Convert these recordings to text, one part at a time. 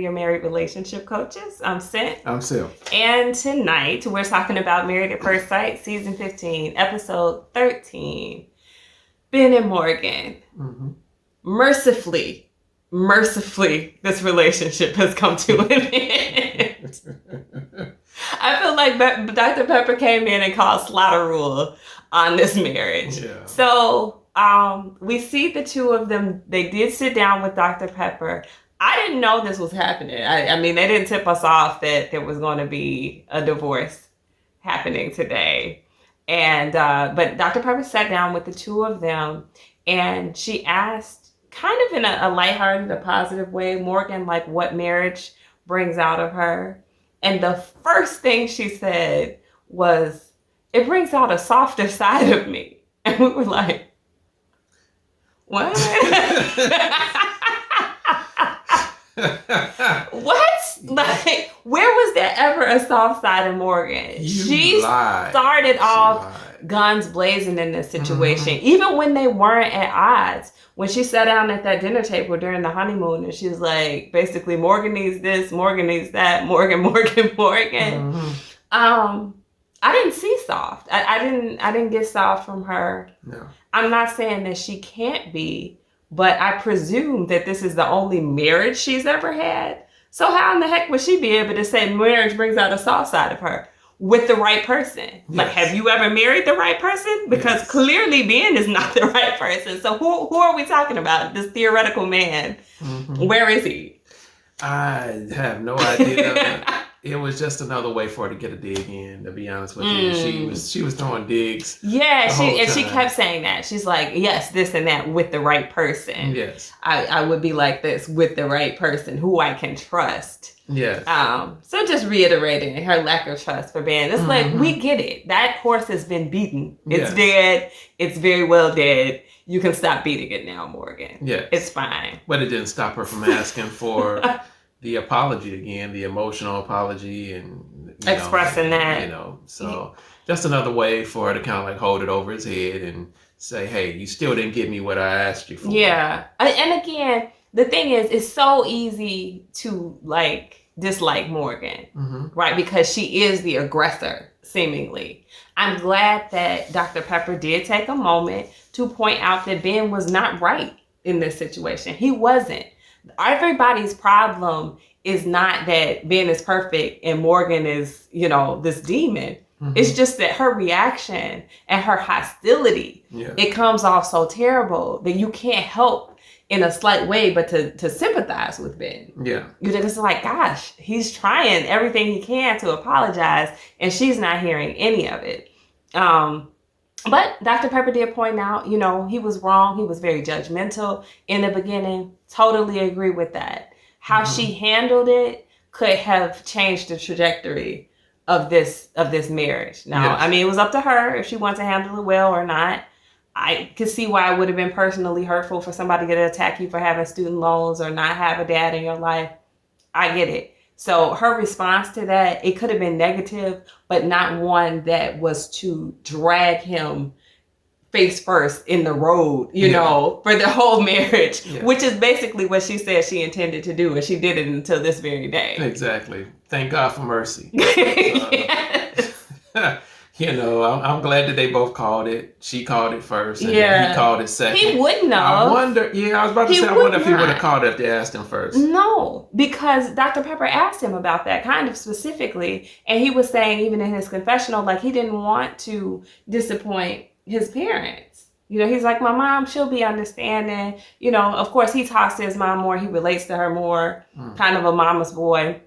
your married relationship coaches. I'm Sent. I'm Sil. And tonight we're talking about Married at First Sight, Season 15, Episode 13, Bihn and Morgan. Mm-hmm. Mercifully, this relationship has come to an end. I feel like Dr. Pepper came in and called slaughter rule on this marriage. Yeah. So we see the two of them. They did sit down with Dr. Pepper. I didn't know this was happening. I mean, they didn't tip us off that there was going to be a divorce happening today. And but Dr. Pepper sat down with the two of them, and she asked, kind of in a lighthearted, a positive way, Morgan, like, what marriage brings out of her. And the first thing she said was, it brings out a softer side of me. And we were like, what? What? Like, where was there ever a soft side of Morgan? She started off guns blazing in this situation, even when they weren't at odds. When she sat down at that dinner table during the honeymoon, and she was like, basically, Morgan needs this, Morgan needs that, Morgan. I didn't see soft. I didn't get soft from her. No. I'm not saying that she can't be, but I presume that this is the only marriage she's ever had. So how in the heck would she be able to say marriage brings out a soft side of her with the right person? Yes. Like, have you ever married the right person? Because clearly Bihn is not the right person. So who are we talking about? This theoretical man. Mm-hmm. Where is he? I have no idea. It was just another way for her to get a dig in, to be honest with you. She was throwing digs. Yeah, she kept saying that. She's like, yes, this and that with the right person. Yes. I would be like this with the right person who I can trust. Yes. So just reiterating her lack of trust for Bihn. It's like, we get it. That horse has been beaten. It's dead. It's very well dead. You can stop beating it now, Morgan. Yes. It's fine. But it didn't stop her from asking for the apology again, the emotional apology, and expressing that. So just another way for her to kind of like hold it over his head and say, hey, you still didn't give me what I asked you for. Yeah. And again, the thing is, it's so easy to like dislike Morgan, right? Because she is the aggressor, seemingly. I'm glad that Dr. Pepper did take a moment to point out that Bihn was not right in this situation. He wasn't. Everybody's problem is not that Bihn is perfect and Morgan is, this demon. It's just that her reaction and her hostility, it comes off so terrible that you can't help in a slight way but to sympathize with Bihn. Yeah. You're just like, gosh, he's trying everything he can to apologize and she's not hearing any of it. But Dr. Pepper did point out, he was wrong. He was very judgmental in the beginning. Totally agree with that. How she handled it could have changed the trajectory of this marriage. Now, I mean, it was up to her if she wanted to handle it well or not. I could see why it would have been personally hurtful for somebody to attack you for having student loans or not have a dad in your life. I get it. So her response to that, it could have been negative, but not one that was to drag him face first in the road, for the whole marriage, which is basically what she said she intended to do. And she did it until this very day. Exactly. Thank God for mercy. I'm glad that they both called it. She called it first, and then he called it second. He wouldn't know. I wonder if he would have called it if they asked him first. No, because Dr. Pepper asked him about that kind of specifically, and he was saying even in his confessional, like he didn't want to disappoint his parents. He's like, my mom, she'll be understanding. Of course, he talks to his mom more. He relates to her more, kind of a mama's boy.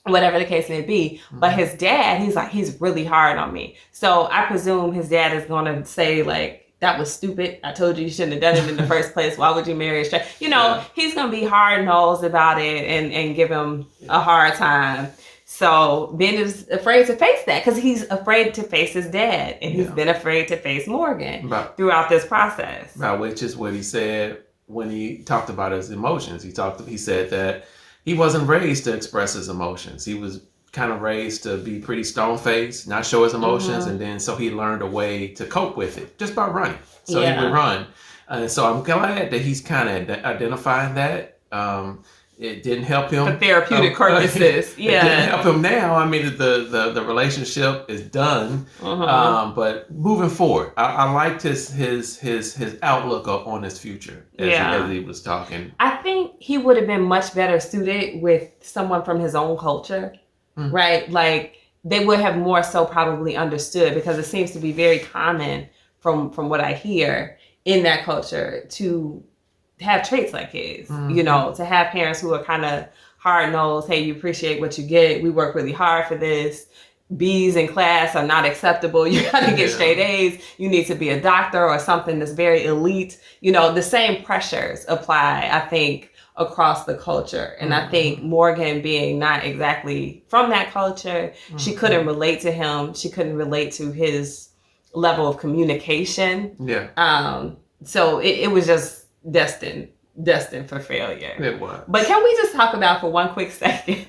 Whatever the case may be. But his dad, he's really hard on me. So I presume his dad is going to say, like, that was stupid. I told you shouldn't have done it in the first place. Why would you marry a stranger? He's going to be hard-nosed about it and give him a hard time. So Bihn is afraid to face that because he's afraid to face his dad. And he's been afraid to face Morgan throughout this process. Which is what he said when he talked about his emotions. He said that he wasn't raised to express his emotions. He was kind of raised to be pretty stone-faced, not show his emotions, and then so he learned a way to cope with it just by running. So he would run. And so I'm glad that he's kind of identifying that. It didn't help him. For therapeutic purposes. It didn't help him now. I mean, the relationship is done. But moving forward, I liked his outlook on his future as he was talking. I think he would have been much better suited with someone from his own culture, right? Like, they would have more so probably understood, because it seems to be very common from what I hear in that culture to have traits like his, you know, to have parents who are kind of hard-nosed. Hey, you appreciate what you get. We work really hard for this. B's in class are not acceptable. You got to get straight A's. You need to be a doctor or something that's very elite. You know, the same pressures apply, I think, across the culture. And I think Morgan, being not exactly from that culture, she couldn't relate to him. She couldn't relate to his level of communication. So it was just destined for failure. It was. But can we just talk about for one quick second,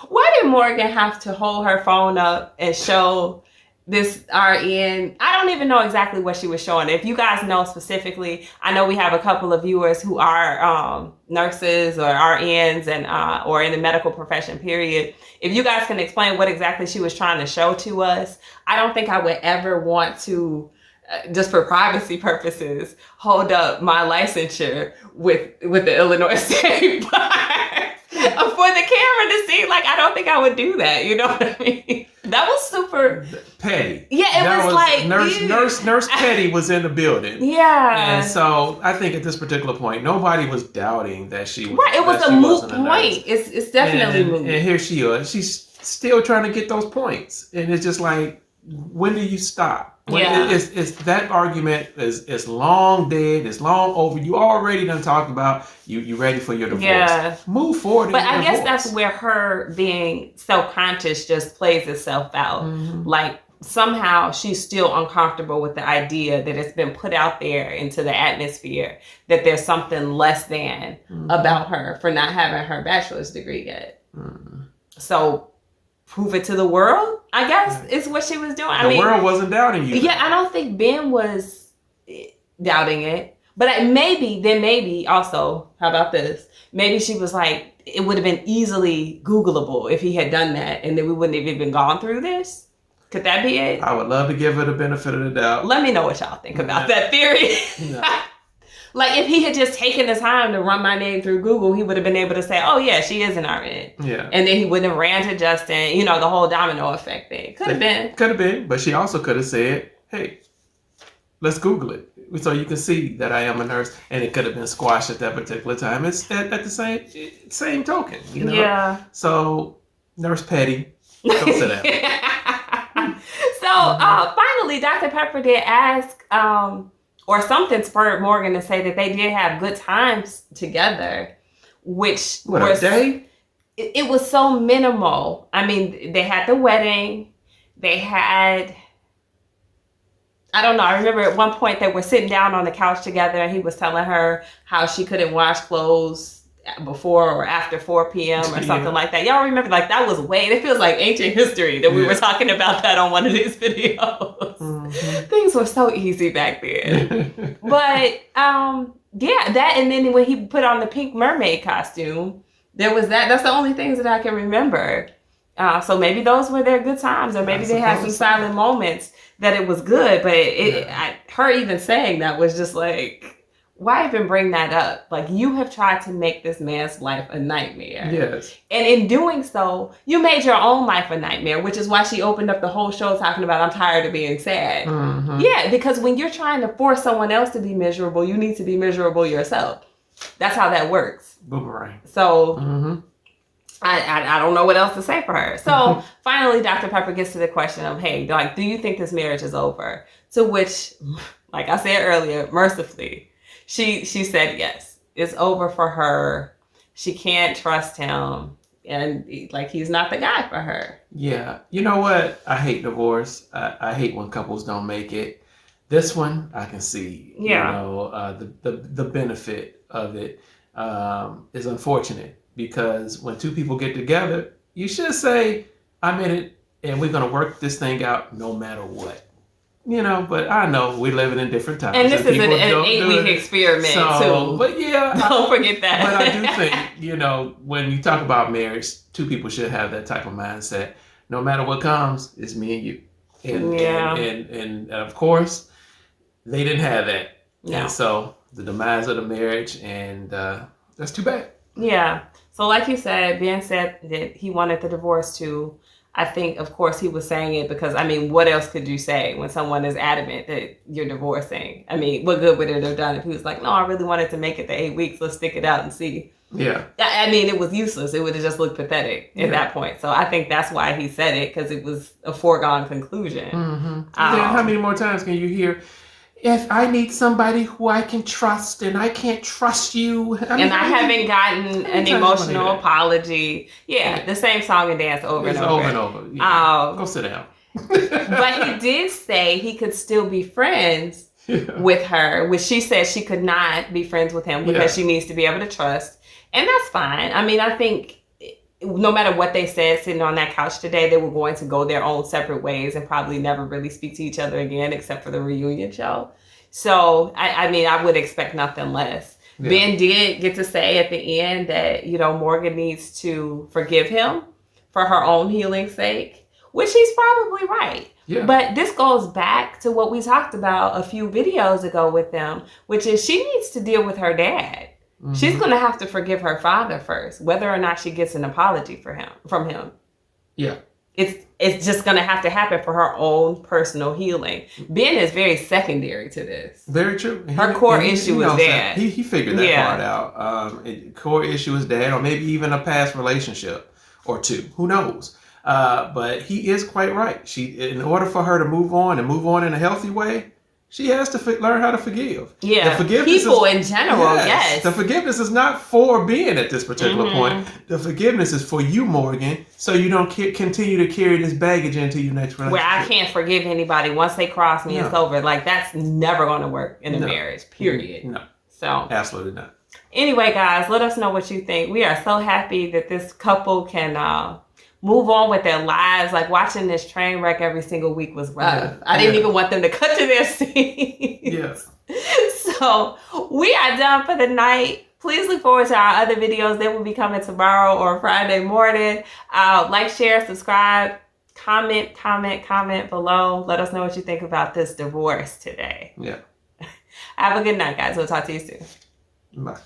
why did Morgan have to hold her phone up and show this RN? I don't even know exactly what she was showing. If you guys know specifically, I know we have a couple of viewers who are nurses or RNs and or in the medical profession, period. If you guys can explain what exactly she was trying to show to us, I don't think I would ever want to, just for privacy purposes, hold up my licensure with the Illinois State Bar for the camera to see. Like, I don't think I would do that. You know what I mean? That was super petty. Yeah, it was like Nurse Petty was in the building. Yeah, and so I think at this particular point, nobody was doubting that she was right. It was a moot point. It's definitely moot. And here she is. She's still trying to get those points, and it's just like, when do you stop? It's that argument is long dead. It's long over. You already done talked about you ready for your divorce. Yeah. Move forward. But I guess that's where her being self-conscious just plays itself out. Like, somehow she's still uncomfortable with the idea that it's been put out there into the atmosphere that there's something less than about her for not having her bachelor's degree yet. So prove it to the world, I guess, is what she was doing. The world wasn't doubting you. Yeah, I don't think Ben was doubting it. But maybe also, how about this? Maybe she was like, it would have been easily Googleable if he had done that, and then we wouldn't have even gone through this. Could that be it? I would love to give her the benefit of the doubt. Let me know what y'all think about that theory. Like, if he had just taken the time to run my name through Google, he would have been able to say, oh, yeah, she is an RN. Yeah. And then he wouldn't have ran to Justin, you know, the whole domino effect thing. Could have been. Could have been. But she also could have said, hey, let's Google it so you can see that I am a nurse. And it could have been squashed at that particular time. It's at the same token, you know? Yeah. So, Nurse Petty, don't sit down. So, finally, Dr. Pepper did ask... or something spurred Morgan to say that they did have good times together, which was a day? It was so minimal. I mean, they had the wedding. They had, I don't know. I remember at one point they were sitting down on the couch together, and he was telling her how she couldn't wash clothes before or after 4 p.m. or something like that. Y'all remember, like, that was it feels like ancient history that we were talking about that on one of these videos. Things were so easy back then. But that, and then when he put on the pink mermaid costume, there was that's the only things that I can remember. So maybe those were their good times, or maybe they had some silent moments that it was good. But her even saying that was just like, why even bring that up? Like, you have tried to make this man's life a nightmare. Yes. And in doing so, you made your own life a nightmare, which is why she opened up the whole show talking about, I'm tired of being sad. Yeah, because when you're trying to force someone else to be miserable, you need to be miserable yourself. That's how that works. Boomerang. So, I don't know what else to say for her. So, finally, Dr. Pepper gets to the question of, hey, like, do you think this marriage is over? To which, like I said earlier, mercifully, She said yes. It's over for her. She can't trust him. And, like, he's not the guy for her. Yeah. You know what? I hate divorce. I hate when couples don't make it. This one, I can see. Yeah. You know, the benefit of it is unfortunate. Because when two people get together, you should say, I'm in it, and we're going to work this thing out no matter what. but I know we're living in different times. And this is an people don't 8-week experiment too. But don't forget that. But I do think, when you talk about marriage, two people should have that type of mindset. No matter what comes, it's me and you. And of course, they didn't have that. No. And so the demise of the marriage, and that's too bad. Yeah. So like you said, Ben said that he wanted the divorce too. I think, of course, he was saying it because, what else could you say when someone is adamant that you're divorcing? What good would it have done if he was like, no, I really wanted to make it the 8 weeks. Let's stick it out and see. Yeah. It was useless. It would have just looked pathetic at that point. So I think that's why he said it, because it was a foregone conclusion. Mm-hmm. How many more times can you hear, if I need somebody who I can trust and I can't trust you. I haven't gotten an emotional apology. Yeah, the same song and dance over and over. And over. Yeah. Go sit down. But he did say he could still be friends with her, which she said she could not be friends with him because she needs to be able to trust. And that's fine. I think no matter what they said sitting on that couch today, they were going to go their own separate ways and probably never really speak to each other again except for the reunion show. So, I would expect nothing less. Yeah. Ben did get to say at the end that, Morgan needs to forgive him for her own healing's sake, which he's probably right. Yeah. But this goes back to what we talked about a few videos ago with them, which is she needs to deal with her dad. Mm-hmm. She's going to have to forgive her father first, whether or not she gets an apology from him. Yeah. It's just going to have to happen for her own personal healing. Ben is very secondary to this. Very true. Her core issue is dad. He figured that part out. Core issue is dad, or maybe even a past relationship or two. Who knows? But he is quite right. In order for her to move on in a healthy way, she has to learn how to forgive. Yeah, people in general, yes. The forgiveness is not for being at this particular point. The forgiveness is for you, Morgan, so you don't continue to carry this baggage into your next relationship. Where I can't forgive anybody. Once they cross me, it's over. That's never going to work in a marriage, period. No. So absolutely not. Anyway, guys, let us know what you think. We are so happy that this couple can move on with their lives. Watching this train wreck every single week was rough. Yeah. I didn't even want them to cut to their scenes. Yes. So we are done for the night. Please look forward to our other videos. They will be coming tomorrow or Friday morning. Like, share, subscribe, comment below. Let us know what you think about this divorce today. Yeah. Have a good night, guys. We'll talk to you soon. Bye.